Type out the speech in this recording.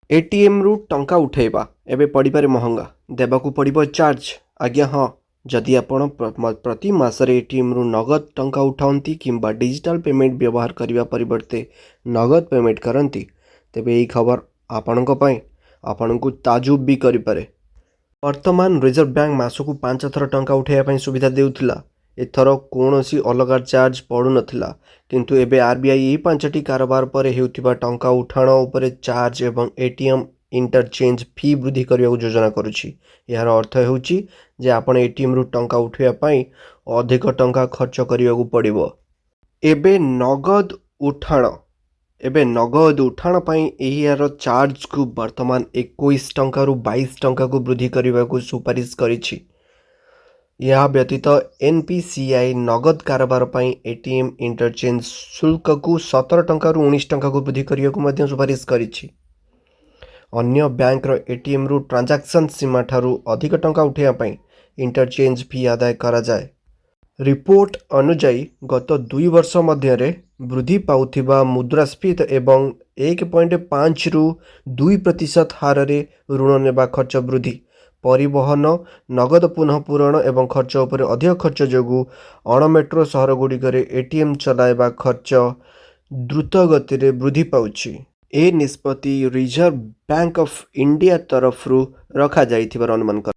ATM रु टंका उठेबा एबे पड़िपारे महंगा देबाकू पड़िबो चार्ज। आज्ञा हाँ, जदि आपण प्रति मासरे एटीएम रु नगद टंका उठाउंती किंबा डिजिटल पेमेंट व्यवहार करने परिवर्ते नगद पेमेंट करती तेबे यही खबर आपणक पई आपणकू ताजुब भी करिपारे। वर्तमान रिजर्व बैंक मासकू 5 थर टंका उठाइबा सुविधा देउथिला। एथर कौनसी अलग चार्ज पड़ू नथिला, किंतु एबे आरबीआई यही 5टी कारोबार पर हेउथिबा टंका उठाण उपरे चार्ज एवं एटीएम इंटरचेंज फी वृद्धि करने को योजना करुछि। यार अर्थ हेउछि जे आपण एटीएम रु टंका उठाइबा पई अधिक टंका खर्च करने पड़िबो। एबे नगद उठाण पई एहियार चार्ज को वर्तमान 21 टंका रु 22 टंका को वृद्धि करने को सुपारिश करिछि। यह व्यतीत एनपीसीआई नगद कारोबार पर एटीएम इंटरचेंज शुल्क को 17 टंका रु 19 टंका को वृद्धि करने को सुपारिश करिछि। अन्य बैंक रो एटीएम रु ट्रांजैक्शन सीमा ठारू अधिक टंका उठाइबा पई इंटरचेंज फी आदाय करा जाए। रिपोर्ट अनुଯାयी गत 2 वर्ष मध्य वृद्धि पाउथिबा मुद्रास्फीति एवं 1.5 रु 2% हार रे ऋण नेबा खर्च वृद्धि, परिवहन, नगद पुनः पूरण एवं खर्च उपर अधिक खर्च जोगु अणमेट्रो सहर गुड़िकर एटीएम चलाइबा खर्च द्रुत गति रे वृद्धि पाउछि। ए निष्पत्ति रिजर्व बैंक ऑफ इंडिया तरफ रखा जाइथिबार अनुमान कर।